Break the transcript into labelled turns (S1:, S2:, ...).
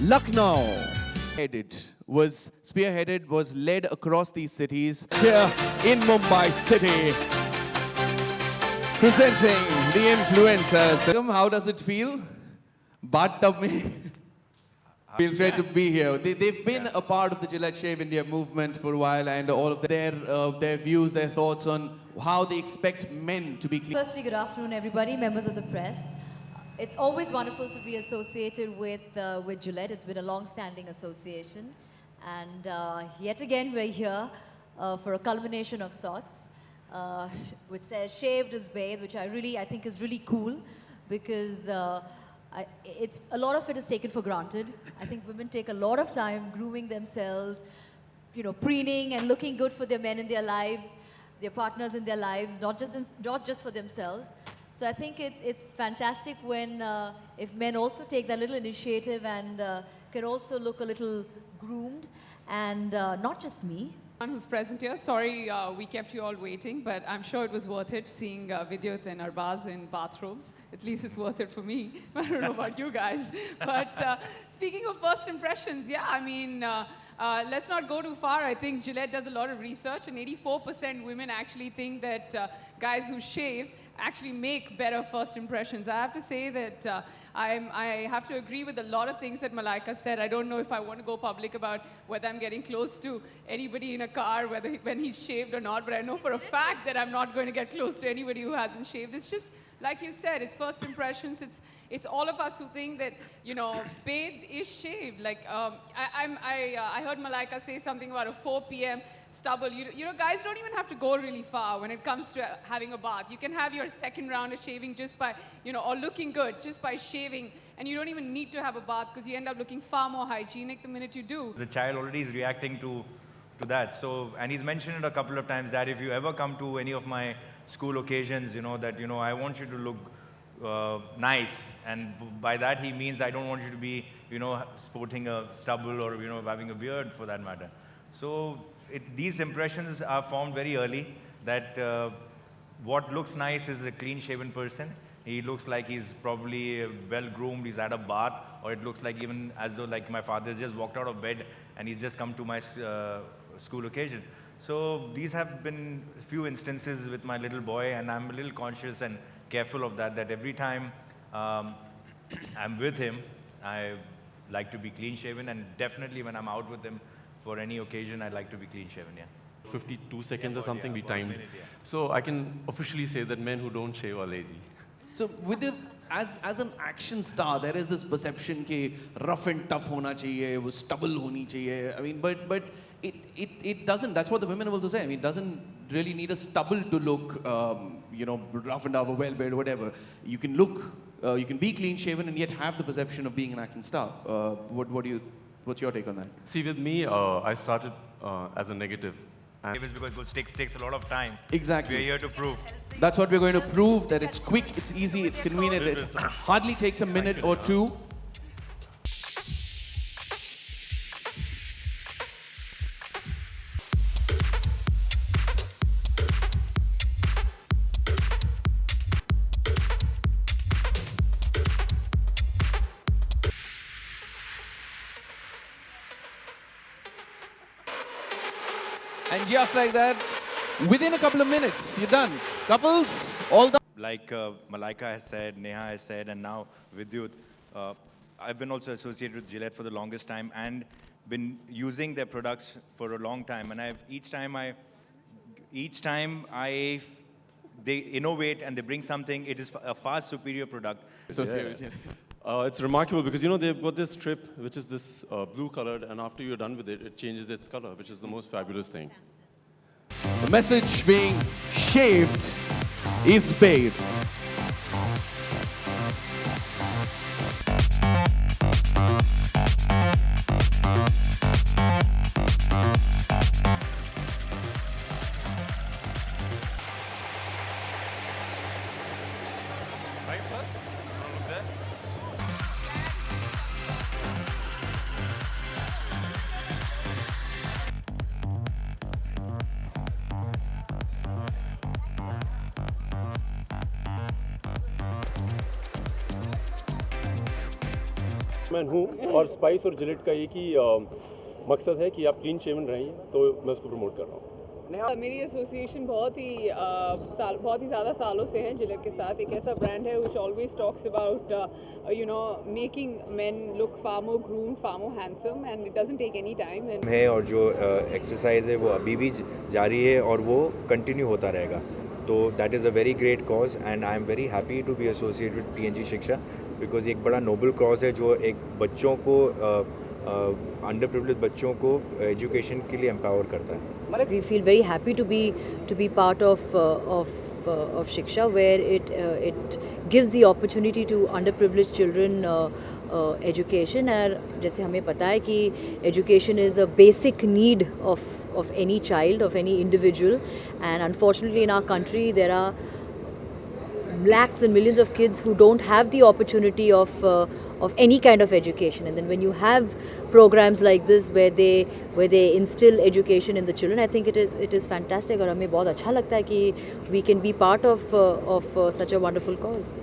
S1: Lucknow. Was led across these cities here in Mumbai city. Presenting the influencers. How does it feel? Bathtub mein? Feels great to be here. They've been a part of the Gillette Shave India movement for a while, and all of their views, their thoughts on how they expect men to be clean.
S2: Firstly, good afternoon, everybody, members of the press. It's always wonderful to be associated with Gillette. It's been a long-standing association, and yet again we're here for a culmination of sorts, which says "Shaved is bathed," which I think is really cool, because it's a lot of it is taken for granted. I think women take a lot of time grooming themselves, preening and looking good for their men in their lives, their partners in their lives, not just for themselves. So I think it's fantastic when if men also take that little initiative and can also look a little groomed, and not just me.
S3: Who's present here. Sorry we kept you all waiting, but I'm sure it was worth it seeing Vidyut and Arbaz in bathrobes. At least it's worth it for me. I don't know about you guys. But speaking of first impressions, yeah, I mean, let's not go too far. I think Gillette does a lot of research, and 84% women actually think that guys who shave actually make better first impressions. I have to say that I have to agree with a lot of things that Malaika said. I don't know if I want to go public about whether I'm getting close to anybody in a car, when he's shaved or not, but I know for a fact that I'm not going to get close to anybody who hasn't shaved. It's just, like you said, it's first impressions. It's all of us who think that, bathed is shaved. Like, I heard Malaika say something about a 4 p.m. stubble. Guys don't even have to go really far when it comes to having a bath. You can have your second round of shaving just by, or looking good, just by shaving. And you don't even need to have a bath because you end up looking far more hygienic the minute you do.
S4: The child already is reacting to that. So, and he's mentioned it a couple of times that if you ever come to any of my school occasions, I want you to look nice. And by that he means I don't want you to be, sporting a stubble or, having a beard for that matter. So these impressions are formed very early that what looks nice is a clean-shaven person. He looks like he's probably well-groomed, he's had a bath, or it looks like even as though like my father's just walked out of bed and he's just come to my school occasion. So these have been a few instances with my little boy, and I'm a little conscious and careful of that every time I'm with him, I like to be clean-shaven, and definitely when I'm out with him for any occasion, I'd like to be clean-shaven, yeah.
S5: 52 seconds or something we timed. So I can officially say that men who don't shave are lazy.
S1: So as an action star, there is this perception that rough and tough hona chahiye, wo stubble honi chahiye. I mean, but it doesn't. That's what the women will also say. I mean, it doesn't really need a stubble to look, rough and tough or well-behaved or whatever. You can look, you can be clean-shaven and yet have the perception of being an action star. What's your take on that?
S5: See, with me, I started as a negative.
S4: It's because it takes a lot of time.
S1: Exactly.
S4: We're here to prove.
S1: That's what we're going to prove, that it's quick, it's easy, it's convenient. It hardly takes a minute or two. And just like that, within a couple of minutes, you're done. Couples, all done.
S4: Like Malaika has said, Neha has said, and now Vidyut, I've been also associated with Gillette for the longest time and been using their products for a long time. And each time they innovate and they bring something, it is a far superior product.
S5: It's remarkable because, they've got this strip, which is this blue colored, and after you're done with it, it changes its color, which is the most fabulous thing.
S1: The message being shaved is bathed.
S5: Man हूँ और spice और Gillette का एक ही मकसद है कि आप clean shaven रहें, तो मैं उसको प्रमोट कर रहा हूँ।
S3: मेरी एसोसिएशन बहुत ही ज़्यादा सालों से है जिलेट के साथ। एक ऐसा ब्रांड है which always talks about making men look far more groomed, far more handsome, and it doesn't take any time. And
S4: है और जो एक्सरसाइज है वो अभी भी जारी है और वो कंटिन्यू होता रहेगा। तो that is a very great cause and I am very happy to be associated with PNG Shiksha, because एक बड़ा नोबल कॉज है जो एक बच्चों को अंडर प्रिविलेज बच्चों को एजुकेशन के लिए एम्पावर करता है।
S2: We feel very happy to be part of Shiksha, where it gives the opportunity to underprivileged children education. और जैसे हमें पता है कि education is a basic need of any child, of any individual, and unfortunately in our country there are lakhs and millions of kids who don't have the opportunity of any kind of education. And then when you have programs like this where they instill education in the children, I think it is fantastic. और हमें बहुत अच्छा लगता है कि we can be part of such a wonderful cause.